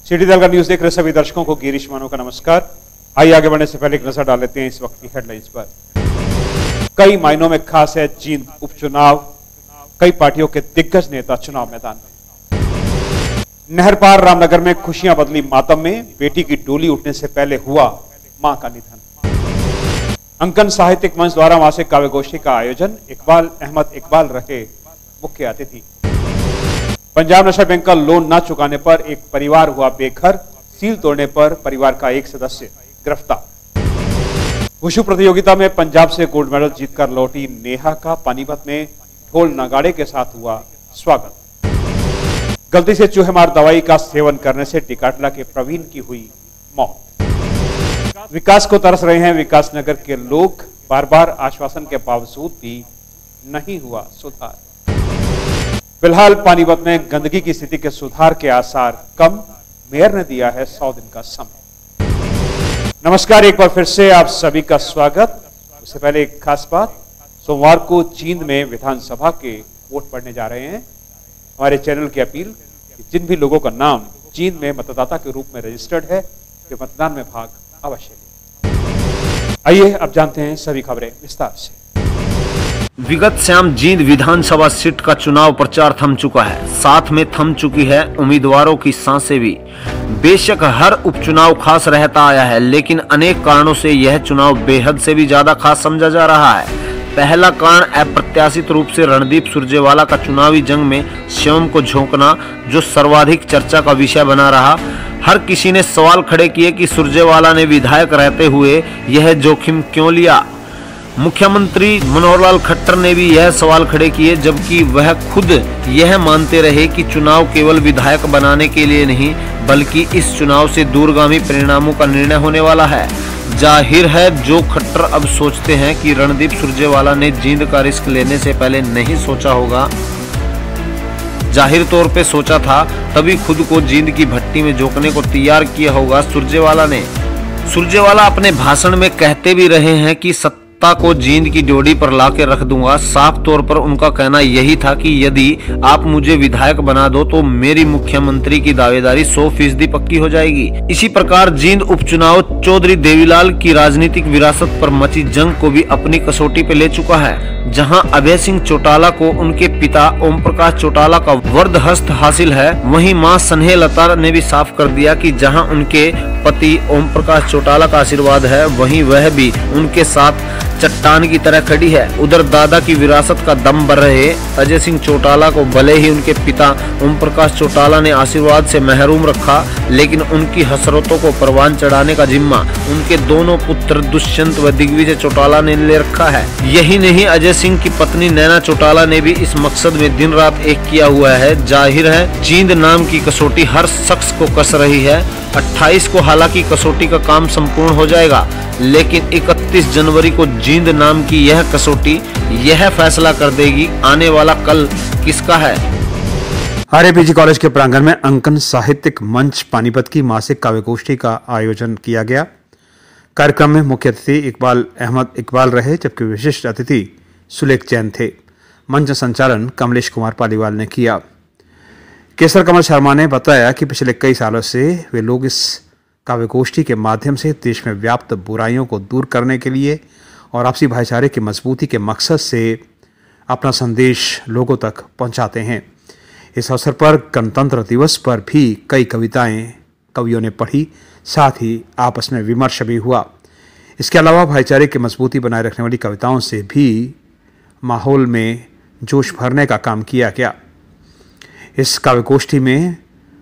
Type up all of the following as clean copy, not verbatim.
City दल का news देख रहे सभी दर्शकों को गिरीश मानो का नमस्कार। आइए आगे बढ़ने से पहले एक नजर डाल लेते हैं इस वक्त की हेडलाइंस पर। कई मायनों में खास है जींद उपचुनाव, कई पार्टियों के दिग्गज नेता चुनाव मैदान में। नहर पार रामनगर में खुशियां बदली मातम में, बेटी की डोली उठने से पहले हुआ मां का निधन। अंकन साहित्यिक मंच द्वारा मासिक काव्य गोष्ठी का आयोजन, इकबाल अहमद इकबाल रहे मुख्य अतिथि। पंजाब नेशनल बैंक का लोन न चुकाने पर एक परिवार हुआ बेघर, सील तोड़ने पर परिवार का एक सदस्य गिरफ्तार। वुशु प्रतियोगिता में पंजाब से गोल्ड मेडल जीतकर लौटी नेहा का पानीपत में ढोल नगाड़े के साथ हुआ स्वागत। गलती से चूहेमार दवाई का सेवन करने से टिकाटला के प्रवीण की हुई मौत। विकास को तरस रहे हैं विकास नगर के लोग, बार बार आश्वासन के बावजूद भी नहीं हुआ सुधार। फिलहाल पानीपत में गंदगी की स्थिति के सुधार के आसार कम, मेयर ने दिया है 100 दिन का समय। नमस्कार, एक बार फिर से आप सभी का स्वागत। उससे पहले एक खास बात, सोमवार को जींद में विधानसभा के वोट पड़ने जा रहे हैं। हमारे चैनल की अपील कि जिन भी लोगों का नाम जींद में मतदाता के रूप में रजिस्टर्ड है वे मतदान में भाग अवश्य लें। आइए अब जानते हैं सभी खबरें विस्तार से। विगत शाम जींद विधानसभा सीट का चुनाव प्रचार थम चुका है, साथ में थम चुकी है उम्मीदवारों की सांसें भी। बेशक हर उपचुनाव खास रहता आया है, लेकिन अनेक कारणों से यह चुनाव बेहद से भी ज्यादा खास समझा जा रहा है। पहला कारण अप्रत्याशित रूप से रणदीप सुरजेवाला का चुनावी जंग में स्वयं को झोंकना, जो सर्वाधिक चर्चा का विषय बना रहा। हर किसी ने सवाल खड़े किए कि सुरजेवाला ने विधायक रहते हुए यह जोखिम क्यों लिया। मुख्यमंत्री मनोहर लाल खट्टर ने भी यह सवाल खड़े किए, जबकि वह खुद यह मानते रहे कि चुनाव केवल विधायक बनाने के लिए नहीं, बल्कि इस चुनाव से दूरगामी परिणामों का निर्णय होने वाला है। जाहिर है जो खट्टर अब सोचते हैं कि रणदीप सुरजेवाला ने जींद का रिस्क लेने से पहले नहीं सोचा होगा, जाहिर तौर पे सोचा था, तभी खुद को जींद की भट्टी में झोंकने को तैयार किया होगा सुरजेवाला ने। सुरजेवाला अपने भाषण में कहते भी रहे हैं कि सत्ता को जींद की ड्योढ़ी पर ला के रख दूंगा। साफ तौर पर उनका कहना यही था कि यदि आप मुझे विधायक बना दो तो मेरी मुख्यमंत्री की दावेदारी 100% पक्की हो जाएगी। इसी प्रकार जींद उपचुनाव चौधरी देवीलाल की राजनीतिक विरासत पर मची जंग को भी अपनी कसौटी पे ले चुका है। जहां अभय सिंह चौटाला को उनके पिता ओम प्रकाश चौटाला का वरदहस्त हासिल है, वहीं मां स्नेहलता ने भी साफ कर दिया कि जहां उनके पति ओम प्रकाश चौटाला का आशीर्वाद है, वहीं वह भी उनके साथ चट्टान की तरह खड़ी है। उधर दादा की विरासत का दम भर रहे अजय सिंह चौटाला को भले ही उनके पिता ओम प्रकाश चौटाला ने आशीर्वाद से महरूम रखा, लेकिन उनकी हसरतों को परवान चढ़ाने का जिम्मा उनके दोनों पुत्र दुष्यंत व दिग्विजय चौटाला ने ले रखा है। यही नहीं, अजय सिंह की पत्नी नैना चौटाला ने भी इस मकसद में दिन रात एक किया हुआ है। जाहिर है जींद नाम की कसौटी हर शख्स को कस रही है। 28 को हालांकि कसौटी का काम संपूर्ण हो जाएगा, लेकिन 31 जनवरी को जींद नाम की यह कसौटी यह फैसला कर देगी आने वाला कल किसका है। आरएपीजी कॉलेज के प्रांगण में अंकन साहित्यिक मंच पानीपत की मासिक काव्य गोष्ठी का आयोजन किया गया। कार्यक्रम में मुख्य अतिथि इकबाल अहमद इकबाल रहे, जबकि विशिष्ट अतिथि सुलेख जैन थे। मंच संचालन कमलेश कुमार पालीवाल ने किया। केसर कमल शर्मा ने बताया कि पिछले कई सालों से वे लोग इस काव्य गोष्ठी के माध्यम से देश में व्याप्त बुराइयों को दूर करने के लिए और आपसी भाईचारे की मजबूती के मकसद से अपना संदेश लोगों तक पहुंचाते हैं। इस अवसर पर गणतंत्र दिवस पर भी कई कविताएं कवियों ने पढ़ी, साथ ही आपस में विमर्श भी हुआ। इसके अलावा भाईचारे की मजबूती बनाए रखने वाली कविताओं से भी माहौल में जोश भरने का काम किया गया। इस काव्य गोष्ठी में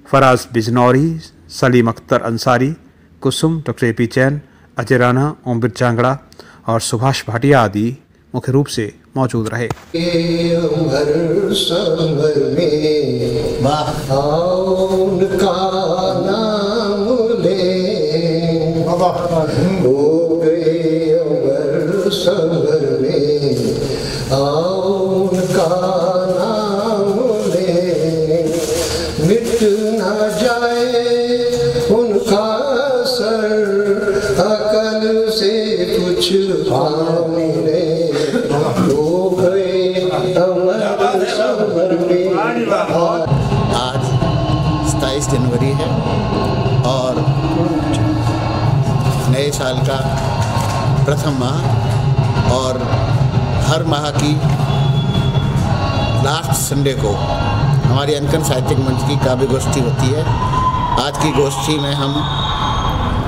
फराज बिजनौरी, सलीम अख्तर अंसारी, कुसुम, डॉक्टर एपी जैन, अजय राणा, ओमवीर चांगड़ा और सुभाष भाटिया आदि मुख्य रूप से मौजूद रहे। आज 27 जनवरी है और नए साल का प्रथम माह और हर माह की लास्ट संडे को हमारी अंकन साहित्यिक मंच की काव्य गोष्ठी होती है। आज की गोष्ठी में हम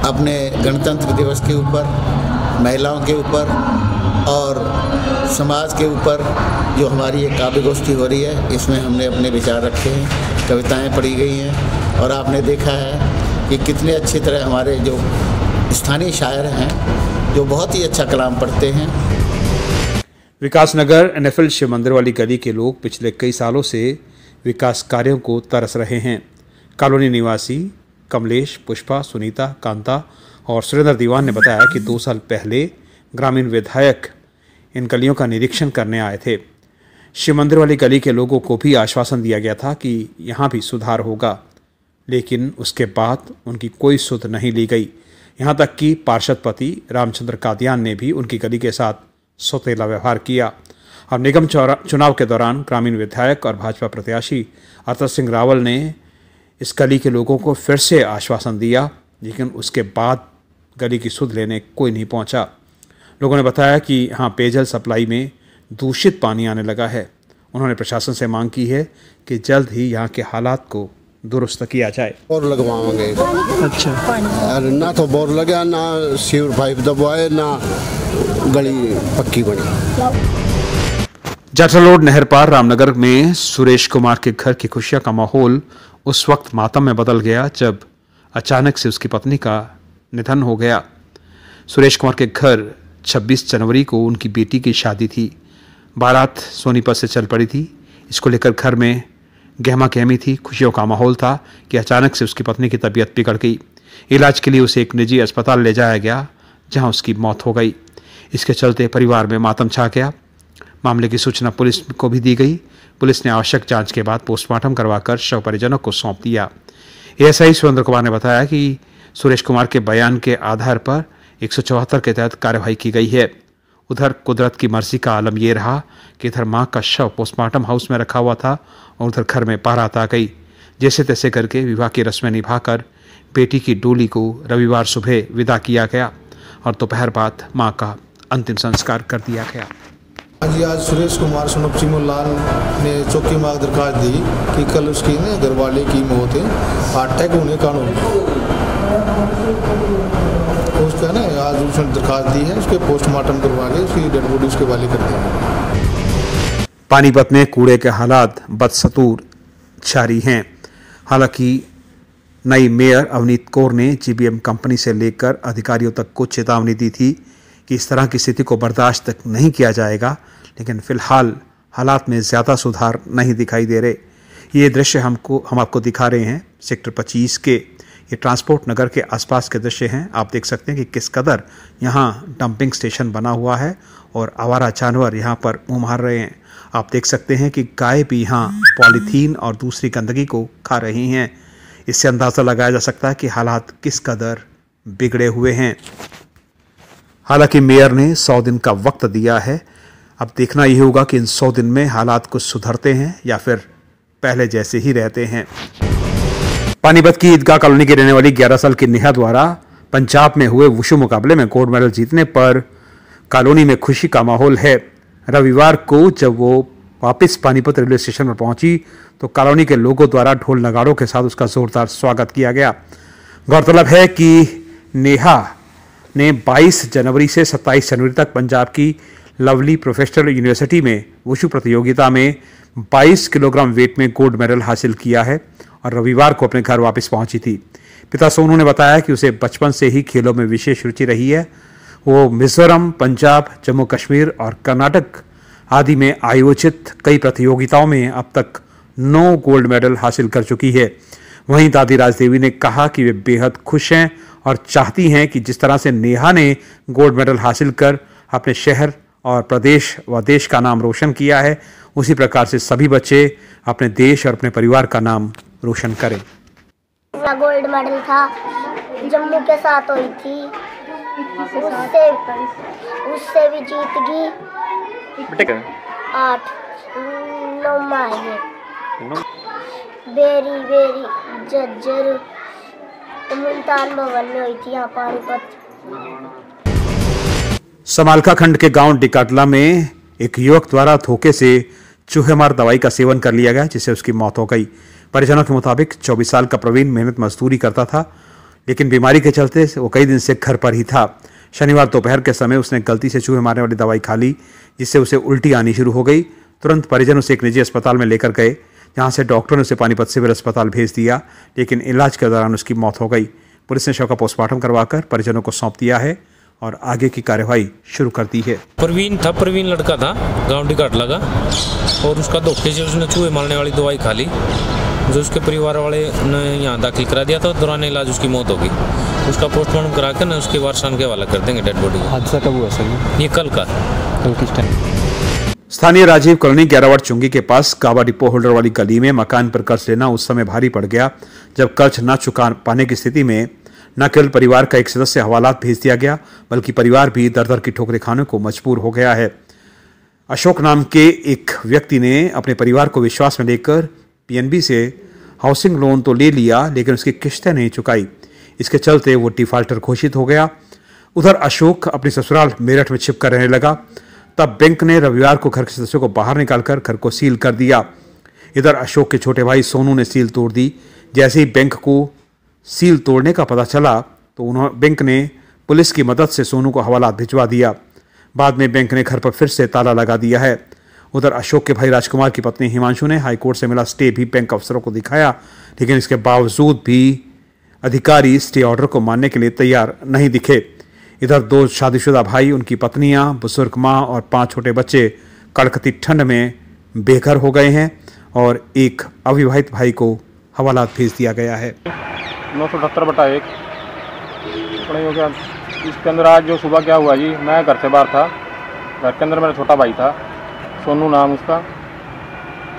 अपने गणतंत्र दिवस के ऊपर, महिलाओं के ऊपर और समाज के ऊपर जो हमारी एक काव्य गोष्ठी हो रही है, इसमें हमने अपने विचार रखे हैं, कविताएं पढ़ी गई हैं और आपने देखा है कि कितने अच्छी तरह हमारे जो स्थानीय शायर हैं जो बहुत ही अच्छा कलाम पढ़ते हैं। विकासनगर NFL शिव मंदिर वाली गली के लोग पिछले कई सालों से विकास कार्यों को तरस रहे हैं। कॉलोनी निवासी कमलेश, पुष्पा, सुनीता, कांता और सुरेंद्र दीवान ने बताया कि 2 साल पहले ग्रामीण विधायक इन गलियों का निरीक्षण करने आए थे। शिव मंदिर वाली गली के लोगों को भी आश्वासन दिया गया था कि यहाँ भी सुधार होगा, लेकिन उसके बाद उनकी कोई सुध नहीं ली गई। यहाँ तक कि पार्षद पति रामचंद्र कादियान ने भी उनकी गली के साथ सौतेला व्यवहार किया। और निगम चुनाव के दौरान ग्रामीण विधायक और भाजपा प्रत्याशी अतर सिंह रावल ने इस गली के लोगों को फिर से आश्वासन दिया, लेकिन उसके बाद गली की सुध लेने कोई नहीं पहुंचा। लोगों ने बताया कि यहाँ पेयजल सप्लाई में दूषित पानी आने लगा है। उन्होंने प्रशासन से मांग की है कि जल्द ही यहाँ के हालात को दुरुस्त किया जाए। बोर लगवाएंगे। अच्छा, अरे ना तो बोर लगा, ना सीवर पाइप दबवाए, ना गली पक्की बनी। जाटरा रोड नहर पार रामनगर में सुरेश कुमार के घर की खुशियां का माहौल उस वक्त मातम में बदल गया जब अचानक से उसकी पत्नी का निधन हो गया। सुरेश कुमार के घर 26 जनवरी को उनकी बेटी की शादी थी। बारात सोनीपत से चल पड़ी थी। इसको लेकर घर में गहमा गहमी थी, खुशियों का माहौल था कि अचानक से उसकी पत्नी की तबीयत बिगड़ गई। इलाज के लिए उसे एक निजी अस्पताल ले जाया गया, जहां उसकी मौत हो गई। इसके चलते परिवार में मातम छा गया। मामले की सूचना पुलिस को भी दी गई। पुलिस ने आवश्यक जांच के बाद पोस्टमार्टम करवाकर शव परिजनों को सौंप दिया। एएसआई सुरेंद्र कुमार ने बताया कि सुरेश कुमार के बयान के आधार पर 174 के तहत कार्यवाही की गई है। उधर कुदरत की मर्जी का आलम यह रहा कि इधर मां का शव पोस्टमार्टम हाउस में रखा हुआ था और उधर घर में बारात आ गई। जैसे तैसे करके विवाह की रस्में निभाकर बेटी की डोली को रविवार सुबह विदा किया गया और दोपहर बाद मां का अंतिम संस्कार कर दिया गया। आज सुरेश कुमार सनोप चिमोलाल ने चौकी मांग दरखास्त दी कि कल उसकी घरवाले की मौत है, अटैक होने का उसका आज उसने दरखास्त दी है, उसके पोस्टमार्टम करवा के उसकी डेड बॉडी उसके वाले कर देंगे। पानीपत में कूड़े के हालात बदस्तूर जारी हैं। हालांकि नई मेयर अवनीत कौर ने जीबीएम कंपनी से लेकर अधिकारियों तक को चेतावनी दी थी कि इस तरह की स्थिति को बर्दाश्त नहीं किया जाएगा, लेकिन फिलहाल हालात में ज़्यादा सुधार नहीं दिखाई दे रहे। ये दृश्य हम आपको दिखा रहे हैं सेक्टर 25 के, ये ट्रांसपोर्ट नगर के आसपास के दृश्य हैं। आप देख सकते हैं कि किस कदर यहाँ डंपिंग स्टेशन बना हुआ है और आवारा जानवर यहाँ पर मुँह मार रहे हैं। आप देख सकते हैं कि गाय भी यहाँ पॉलीथीन और दूसरी गंदगी को खा रही हैं। इससे अंदाज़ा लगाया जा सकता है कि हालात किस कदर बिगड़े हुए हैं। हालांकि मेयर ने 100 दिन का वक्त दिया है। अब देखना यही होगा कि इन 100 दिन में हालात कुछ सुधरते हैं या फिर पहले जैसे ही रहते हैं। पानीपत की ईदगाह कॉलोनी की रहने वाली 11 साल की नेहा द्वारा पंजाब में हुए वुशु मुकाबले में गोल्ड मेडल जीतने पर कॉलोनी में खुशी का माहौल है। रविवार को जब वो वापस पानीपत रेलवे स्टेशन पर पहुंची तो कॉलोनी के लोगों द्वारा ढोल नगाड़ों के साथ उसका जोरदार स्वागत किया गया। गौरतलब है कि नेहा ने 22 जनवरी से 27 जनवरी तक पंजाब की लवली प्रोफेशनल यूनिवर्सिटी में वुशु प्रतियोगिता में 22 किलोग्राम वेट में गोल्ड मेडल हासिल किया है और रविवार को अपने घर वापस पहुंची थी। पिता सोनू ने बताया कि उसे बचपन से ही खेलों में विशेष रुचि रही है। वो मिजोरम, पंजाब, जम्मू कश्मीर और कर्नाटक आदि में आयोजित कई प्रतियोगिताओं में अब तक 9 गोल्ड मेडल हासिल कर चुकी है। वहीं दादी राजदेवी ने कहा कि वे बेहद खुश हैं और चाहती हैं कि जिस तरह से नेहा ने गोल्ड मेडल हासिल कर अपने शहर और प्रदेश व देश का नाम रोशन किया है, उसी प्रकार से सभी बच्चे अपने देश और अपने परिवार का नाम रोशन करें। गोल्ड मेडल था, जम्मू के साथ हुई थी, उससे भी जीत गई। 8-9 माह बेरी बेरी जज्जर मुल्तान भवन में हुई थी, यहाँ पानीपत। समालखा खंड के गांव डिकाटला में एक युवक द्वारा धोखे से चूहे मार दवाई का सेवन कर लिया गया, जिससे उसकी मौत हो गई। परिजनों के मुताबिक 24 साल का प्रवीण मेहनत मजदूरी करता था, लेकिन बीमारी के चलते वो कई दिन से घर पर ही था। शनिवार दोपहर के समय उसने गलती से चूहे मारने वाली दवाई खा ली, जिससे उसे उल्टी आनी शुरू हो गई। तुरंत परिजन उसे एक निजी अस्पताल में लेकर गए, जहां से डॉक्टरों ने उसे पानीपत सिविल अस्पताल भेज दिया, लेकिन इलाज के दौरान उसकी मौत हो गई। पुलिस ने शव का पोस्टमार्टम करवाकर परिजनों को सौंप दिया है और आगे की कार्यवाही शुरू कर दी है। प्रवीण लड़का था, गांव डिकाटला का, और उसका धोखे से उसने चूहे मारने वाली दवाई खा ली, जो उसके परिवार वाले ने यहाँ दाखिल करा दिया था। दौरान इलाज उसकी मौत हो गई। उसका पोस्टमार्टम करा कर ना उसके वारसान के हवाला कर देंगे डेड बॉडी। हादसा कब हुआ सर? ये कल किस टाइम? स्थानीय राजीव कॉलोनी 11 वार्ड चुंगी के पास काबा डिपो होल्डर वाली गली में मकान पर कर्ज लेना उस समय भारी पड़ गया, जब कर्ज न चुका पाने की स्थिति में न केवल परिवार का एक सदस्य हवालात भेज दिया गया, बल्कि परिवार भी दर दर की ठोकरें खाने को मजबूर हो गया है। अशोक नाम के एक व्यक्ति ने अपने परिवार को विश्वास में लेकर पीएनबी से हाउसिंग लोन तो ले लिया, लेकिन उसकी किस्तें नहीं चुकाई। इसके चलते वो डिफाल्टर घोषित हो गया। उधर अशोक अपनी ससुराल मेरठ में छिपकर रहने लगा। तब बैंक ने रविवार को घर के सदस्यों को बाहर निकालकर घर को सील कर दिया। इधर अशोक के छोटे भाई सोनू ने सील तोड़ दी। जैसे ही बैंक को सील तोड़ने का पता चला तो बैंक ने पुलिस की मदद से सोनू को हवालात भिजवा दिया। बाद में बैंक ने घर पर फिर से ताला लगा दिया है। उधर अशोक के भाई राजकुमार की पत्नी हिमांशु ने हाईकोर्ट से मिला स्टे भी बैंक अफसरों को दिखाया, लेकिन इसके बावजूद भी अधिकारी स्टे ऑर्डर को मानने के लिए तैयार नहीं दिखे। इधर 2 शादीशुदा भाई, उनकी पत्नियां, बुजुर्ग मां और 5 छोटे बच्चे कड़कती ठंड में बेघर हो गए हैं और एक अविवाहित भाई को हवालात भेज दिया गया है। 978/1 हो गया। इसके अंदर आज जो सुबह क्या हुआ जी, मैं घर से बाहर था, घर के अंदर मेरा छोटा भाई था, सोनू नाम उसका,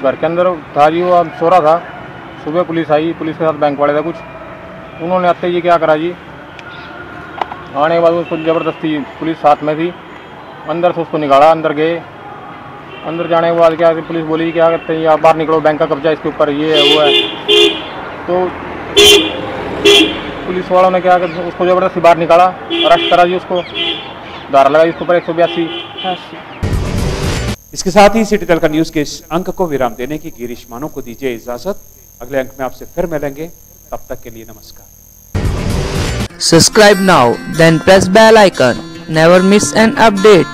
घर के अंदर था जी, वो अब सो रहा था। सुबह पुलिस आई, पुलिस के साथ बैंक वाले था कुछ, उन्होंने आते ही क्या करा जी, आने के बाद उसको ज़बरदस्ती पुलिस साथ में थी, अंदर से उसको निकाला। अंदर गए, अंदर जाने के बाद क्या पुलिस बोली क्या कहते हैं आप बाहर निकलो, बैंक का कब्जा इसके ऊपर, ये है वो है। तो पुलिस वालों ने क्या कहते उसको ज़बरदस्ती बाहर निकाला, अरेस्ट करा जी, उसको धारा लगाई उसके ऊपर 182। इसके साथ ही सिटी तड़का न्यूज के इस अंक को विराम देने की गिरीश मानो को दीजिए इजाजत। अगले अंक में आपसे फिर मिलेंगे, तब तक के लिए नमस्कार। Subscribe now, then press bell icon. Never miss an update.